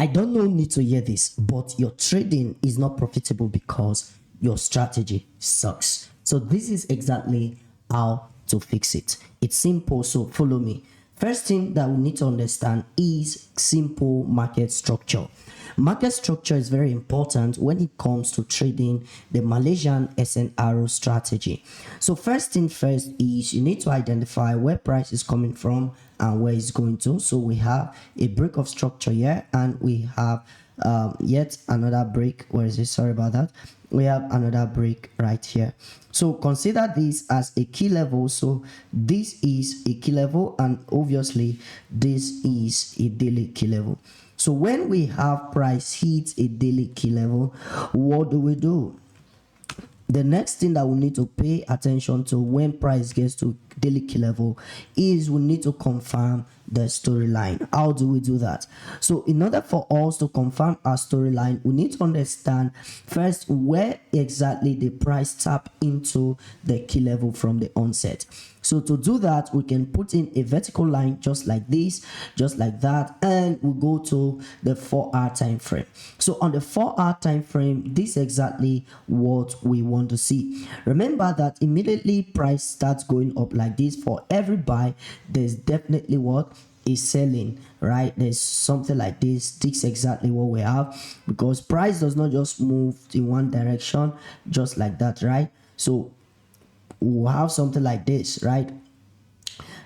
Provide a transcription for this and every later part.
I don't know need to hear this, but your trading is not profitable because your strategy sucks. So this is exactly how to fix it. It's simple, so follow me. First thing that we need to understand is simple market structure. Market structure is very important when it comes to trading the Malaysian MSNR strategy. So first thing first is you need to identify where price is coming from and where it's going to. So we have a break of structure here, and we have yet another break. Where is it? Sorry about that. We have another break right here. So consider this as a key level. So this is a key level, and obviously this is a daily key level. So when we have price hit a daily key level, what do? The next thing that we need to pay attention to when price gets to daily key level is we need to confirm the storyline. How do we do that? So in order for us to confirm our storyline, we need to understand first where exactly the price tap into the key level from the onset. So to do that, we can put in a vertical line just like this, just like that, and we go to the 4-hour time frame. So on the 4-hour time frame, this is exactly what we want to see. Remember that immediately price starts going up like this, for every buy, there's definitely what is selling, right? There's something like this. This is exactly what we have, because price does not just move in one direction just like that, right? So we'll have something like this, right?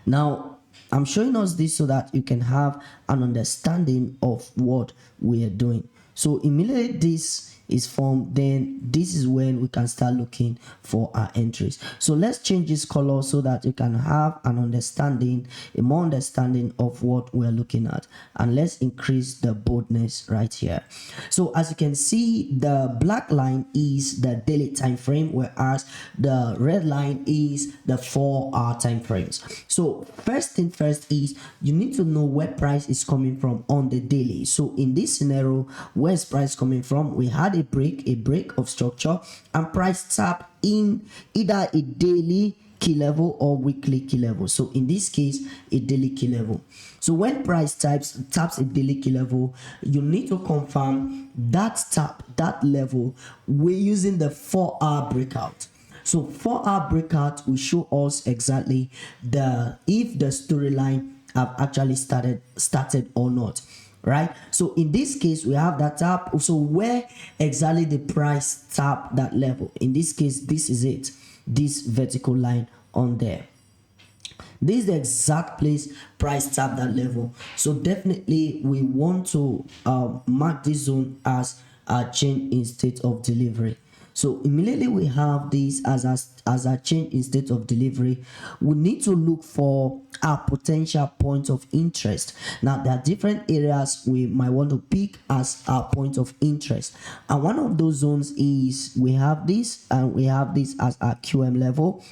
Now I'm showing us this so that you can have an understanding of what we are doing. So immediately this is formed, then this is when we can start looking for our entries. So let's change this color so that you can have an understanding, a more understanding of what we're looking at, and let's increase the boldness right here. So as you can see, the black line is the daily time frame, whereas the red line is the 4-hour time frames. So first thing first is you need to know where price is coming from on the daily. So in this scenario, where's price coming from? We had a break of structure, and price tap in either a daily key level or weekly key level. So in this case, a daily key level. So when price taps a daily key level, you need to confirm that that level we're using the 4-hour breakout. So 4-hour breakout will show us exactly if the storyline have actually started or not, right? So in this case, we have that tap. So where exactly the price tap that level? In this case, this is it, this vertical line on there. This is the exact place price tap that level. So definitely we want to mark this zone as a change in state of delivery. So immediately we have this as a change in state of delivery. We need to look for our potential points of interest. Now there are different areas we might want to pick as our point of interest, and one of those zones is we have this, and we have this as our QM level.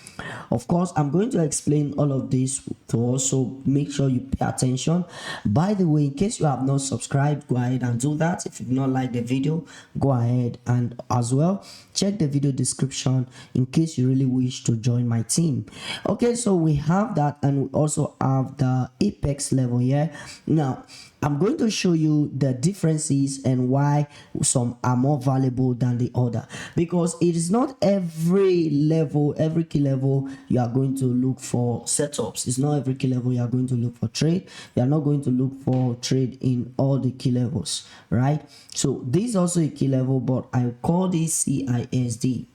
Of course, I'm going to explain all of this to also make sure you pay attention. By the way, in case you have not subscribed, go ahead and do that. If you've not liked the video, go ahead and as well check the video description in case you really wish to join my team. Okay, so we have that, and we also have the apex level here. Now I'm going to show you the differences and why some are more valuable than the other, because it is not every level, every key level you are going to look for setups. It's not every key level you are going to look for trade. You are not going to look for trade in all the key levels, right? So this is also a key level, but I call this CISD.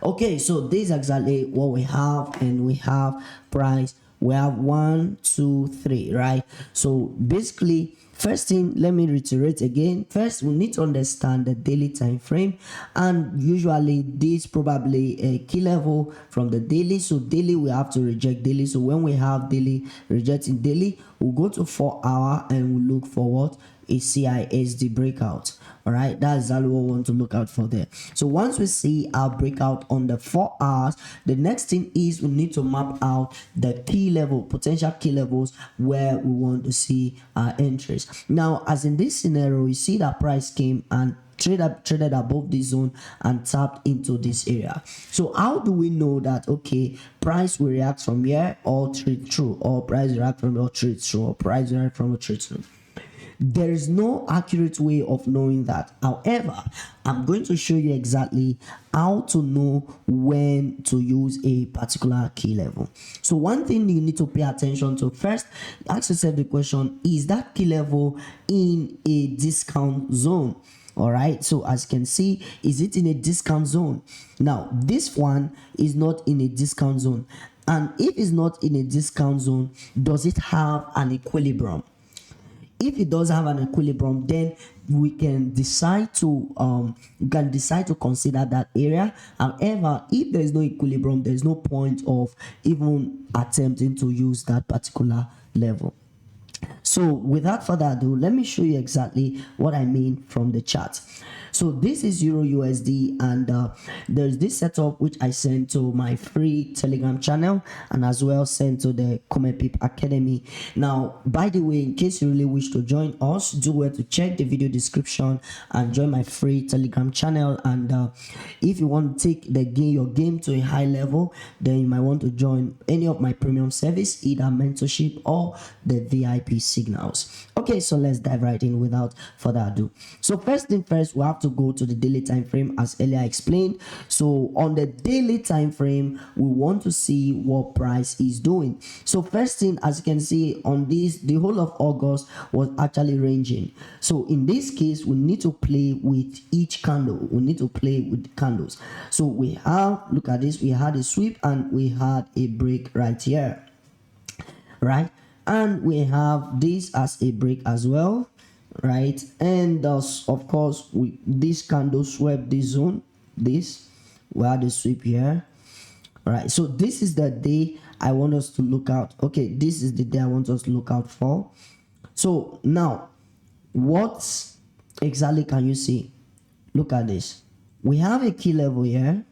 Okay, so this is exactly what we have, and we have price. We have 1, 2, 3, right? So basically, first thing, let me reiterate again. First, we need to understand the daily time frame, and usually this probably a key level from the daily. So daily, we have to reject daily. So when we have daily rejecting daily, we'll go to 4-hour and we'll look for what? A CISD breakout. All right, that's exactly what we want to look out for there. So once we see our breakout on the 4 hours, the next thing is we need to map out the key level, potential key levels where we want to see our entries. Now, as in this scenario, you see that price came and traded above this zone and tapped into this area. So how do we know that, okay, price will react from here or trade through, or price will react from here or trade through, or price will react from a trade through? There is no accurate way of knowing that. However, I'm going to show you exactly how to know when to use a particular key level. So one thing you need to pay attention to first, ask yourself the question, is that key level in a discount zone? All right, so as you can see, is it in a discount zone? Now this one is not in a discount zone, and if it's not in a discount zone, does it have an equilibrium? If it does have an equilibrium, then we can decide to consider that area. However, if there is no equilibrium, there is no point of even attempting to use that particular level. So without further ado, let me show you exactly what I mean from the chart. So this is Euro USD, and there's this setup which I sent to my free Telegram channel and as well sent to the Pip Academy. Now, by the way, in case you really wish to join us, do well to check the video description and join my free Telegram channel. And if you want to take your game to a high level, then you might want to join any of my premium service, either mentorship or the VIP signals. Okay, so let's dive right in without further ado. So first thing first, we have to go to the daily time frame as earlier explained. So on the daily time frame, we want to see what price is doing. So first thing, as you can see on this, the whole of August was actually ranging. So in this case, we need to play with each candle. We need to play with the candles. So we have, look at this, we had a sweep and we had a break right here, right? And we have this as a break as well, right? And thus, of course, this candle swept this zone. We had a sweep here, right? So this is the day I want us to look out. Okay, this is the day I want us to look out for. So now, what exactly can you see? Look at this. We have a key level here.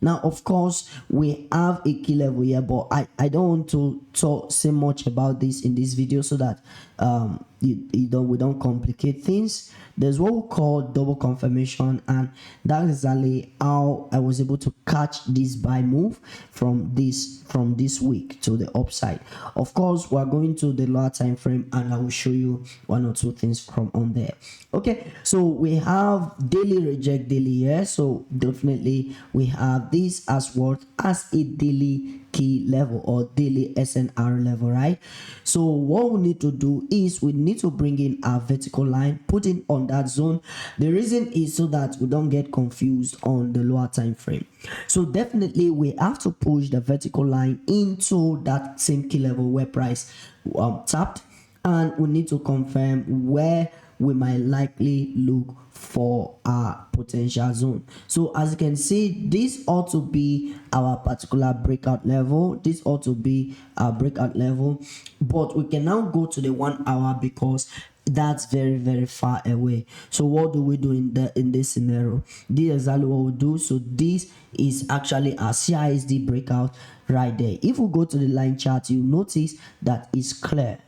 Now, of course, we have a key level here, but I don't want to say much about this in this video so that we don't complicate things. There's what we call double confirmation, and that's exactly how I was able to catch this buy move from this week to the upside. Of course, we're going to the lower time frame, and I will show you one or two things from on there. Okay, so we have daily reject daily here, so definitely we have this as what as a daily key level or daily SNR level, right? So what we need to do is we need to bring in our vertical line, put it on that zone. The reason is so that we don't get confused on the lower time frame. So definitely we have to push the vertical line into that same key level where price tapped, and we need to confirm where we might likely look for our potential zone. So as you can see, this ought to be our particular breakout level. This ought to be our breakout level, but we can now go to the 1 hour because that's very far away. So what do we do in this scenario? This is exactly what we do. So this is actually our CISD breakout right there. If we go to the line chart, you notice that it's clear,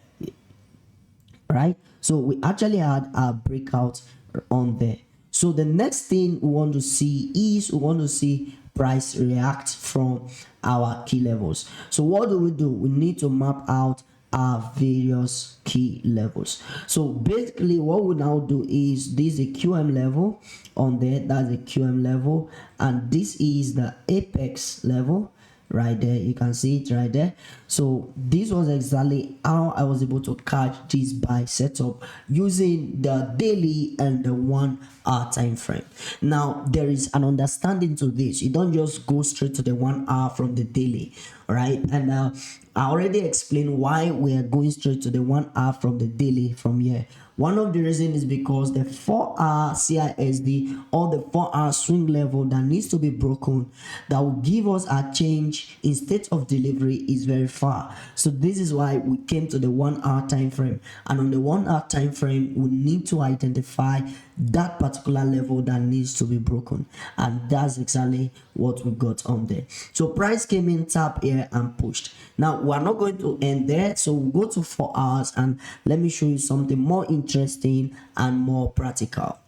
right? So we actually had our breakout on there. So the next thing we want to see is we want to see price react from our key levels. So what do? We need to map out our various key levels. So basically what we now do is this is a QM level on there, that's a QM level, and this is the apex level right there. You can see it right there. So this was exactly how I was able to catch this buy setup using the daily and the 1 hour time frame. Now there is an understanding to this. You don't just go straight to the 1 hour from the daily, right? And I already explained why we are going straight to the 1 hour from the daily from here. One of the reasons is because the 4-hour CISD or the 4-hour swing level that needs to be broken, that will give us a change in state of delivery, is very far. So this is why we came to the 1 hour time frame, and on the 1 hour time frame we need to identify that particular level that needs to be broken, and that's exactly what we got on there. So price came in, tap here and pushed. Now we're not going to end there, so we'll go to 4 hours and let me show you something more interesting and more practical.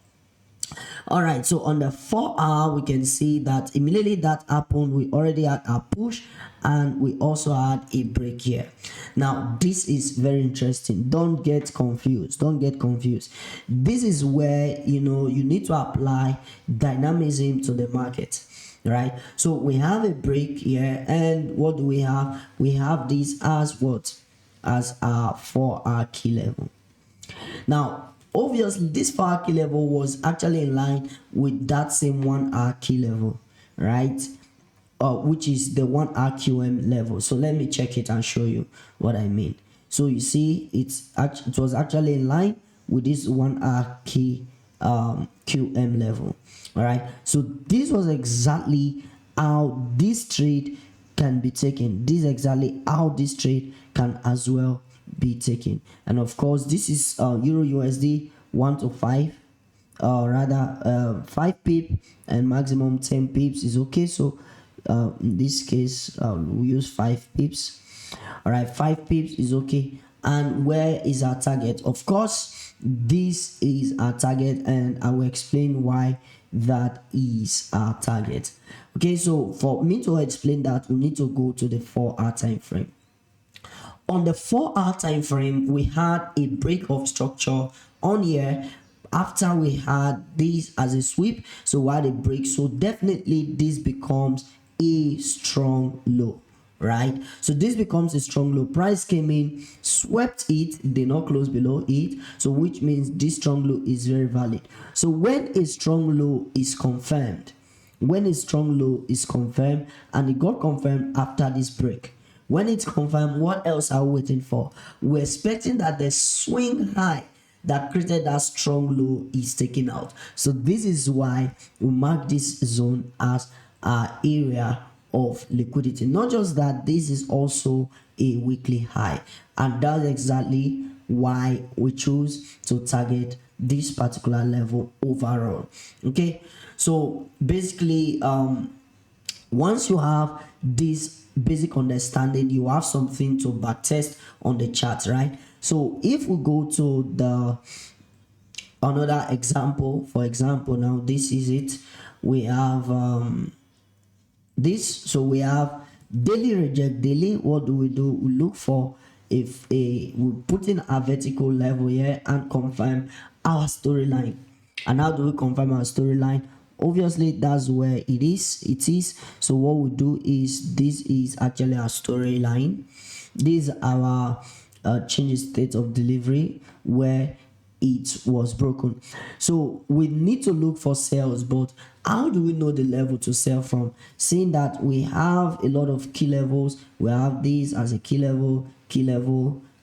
All right, so on the 4 hour we can see that immediately that happened, we already had a push and we also had a break here. Now this is very interesting. Don't get confused, this is where you need to apply dynamism to the market, right? So we have a break here, and what do we have? We have this as what? As our 4 hour key level. Now, obviously, this 4 hour key level was actually in line with that same 1 hour key level, right? Which is the 1 hour QM level. So let me check it and show you what I mean. So you see, it was actually in line with this 1 hour key QM level. All right. So this was exactly how this trade can be taken. This is exactly how this trade can as well be taken. And of course, this is Euro USD 1 to 5, rather 5 pip and maximum 10 pips is okay. So in this case we use 5 pips. All right, 5 pips is okay. And where is our target? Of course, this is our target, and I will explain why that is our target. Okay, so for me to explain that, we need to go to the 4 hour time frame. On the 4 hour time frame, we had a break of structure on here after we had this as a sweep. So we had a break, so definitely this becomes a strong low, right? So this becomes a strong low. Price came in, swept it, did not close below it, so which means this strong low is very valid. So when a strong low is confirmed, and it got confirmed after this break, when it's confirmed, what else are we waiting for? We're expecting that the swing high that created that strong low is taken out. So this is why we mark this zone as our area of liquidity. Not just that, this is also a weekly high, and that's exactly why we choose to target this particular level overall. Okay, so basically once you have this basic understanding, you have something to backtest on the chart, right? So if we go to the another example, for example, now this is it. We have this, so we have daily reject daily. What do? We look for if we put in a vertical level here and confirm our storyline. And how do we confirm our storyline? Obviously that's where it is. So what we do is, this is actually our storyline. This is our change state of delivery where it was broken. So we need to look for sales, but how do we know the level to sell from? Seeing that we have a lot of key levels, we have this as a key level,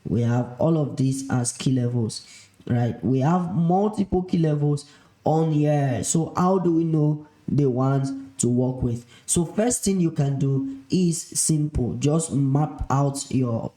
we have all of these as key levels, right? We have multiple key levels on here. So how do we know the ones to work with? So first thing you can do is simple. Just map out your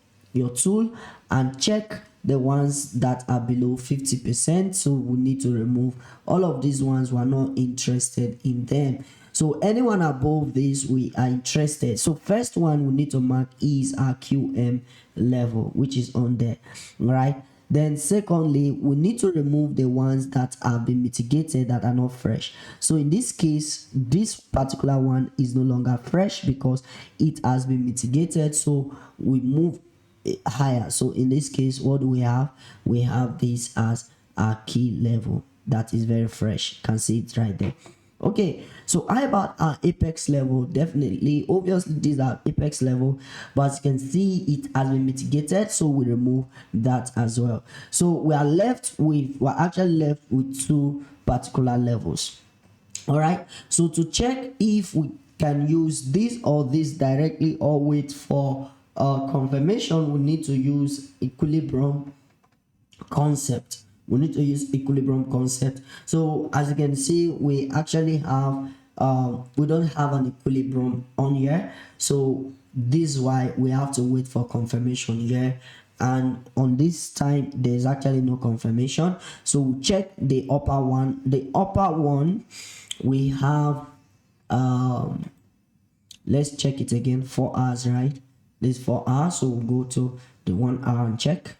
tool and check the ones that are below 50%. So we need to remove all of these ones. We're not interested in them. So anyone above this, we are interested. So first one we need to mark is our QM level, which is on there, right? Then secondly, we need to remove the ones that have been mitigated, that are not fresh. So in this case, this particular one is no longer fresh because it has been mitigated, so we move higher. So in this case, what do we have? We have this as our key level that is very fresh. You can see it right there. Okay, so how about our apex level? Definitely, obviously these are apex level, but as you can see, it has been mitigated, so we remove that as well. So we're actually left with two particular levels. All right, so to check if we can use this or this directly or wait for confirmation, we need to use equilibrium concept. So as you can see, we actually have we don't have an equilibrium on here, so this is why we have to wait for confirmation here. And on this time, there's actually no confirmation, so we check the upper one. We have let's check it again. 4 hours, right? This 4 hours, so we'll go to the 1 hour and check.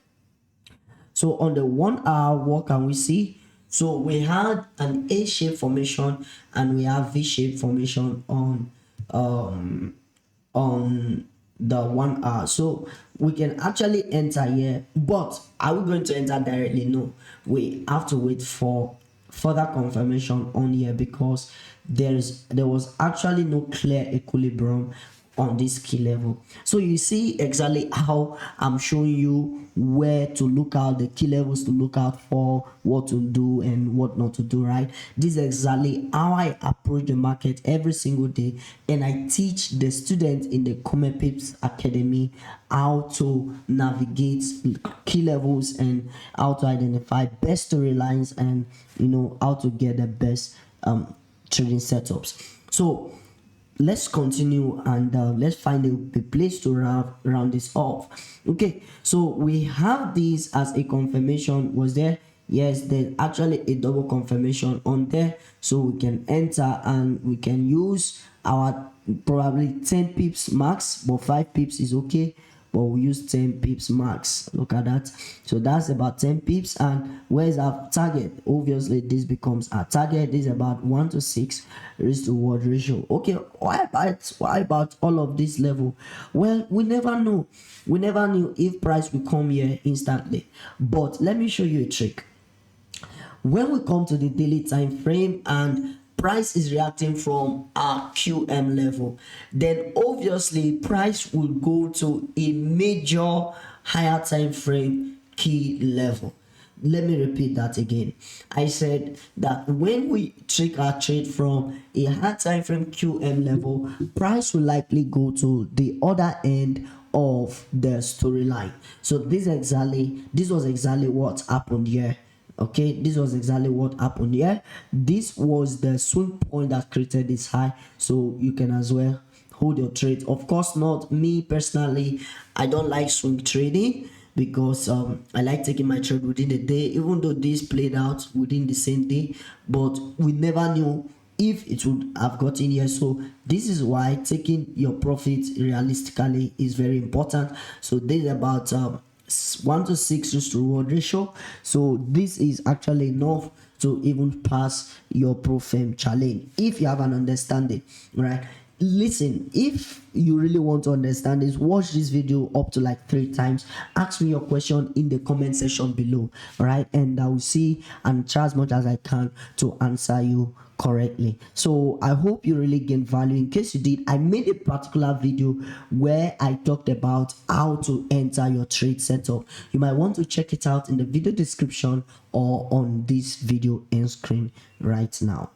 So on the 1 hour, what can we see? So we had an A shape formation and we have V shape formation on the 1 hour. So we can actually enter here, but are we going to enter directly? No, we have to wait for further confirmation on here, because there was actually no clear equilibrium on this key level. So you see exactly how I'm showing you where to look out, the key levels to look out for, what to do and what not to do, right? This is exactly how I approach the market every single day, and I teach the students in the Come Pips Academy how to navigate key levels and how to identify best storylines, and how to get the best trading setups. So let's continue, and let's find a place to round this off. Okay, so we have this as a confirmation. Was there? Yes, there's actually a double confirmation on there, so we can enter and we can use our probably 10 pips max, but 5 pips is okay, but we use 10 pips max. Look at that. So that's about 10 pips. And where's our target? Obviously this becomes our target. This is about 1 to 6 risk to reward ratio. Okay, why about all of this level? Well, we never know. We never knew if price will come here instantly. But let me show you a trick. When we come to the daily time frame and price is reacting from our QM level, then obviously price will go to a major higher time frame key level. Let me repeat that again. I said that when we take our trade from a high time frame QM level, price will likely go to the other end of the storyline. So this was exactly what happened here. Okay, this was exactly what happened here. This was the swing point that created this high, so you can as well hold your trade. Of course, not me personally, I don't like swing trading, because I like taking my trade within the day, even though this played out within the same day, but we never knew if it would have gotten here. So this is why taking your profit realistically is very important. So this is about 1 to 6 risk to reward ratio. So this is actually enough to even pass your pro-firm challenge if you have an understanding, right? Listen, if you really want to understand this, watch this video up to like 3 times. Ask me your question in the comment section below, right? And I will see and try as much as I can to answer you correctly. So I hope you really gain value. In case you did, I made a particular video where I talked about how to enter your trade setup. You might want to check it out in the video description or on this video end screen right now.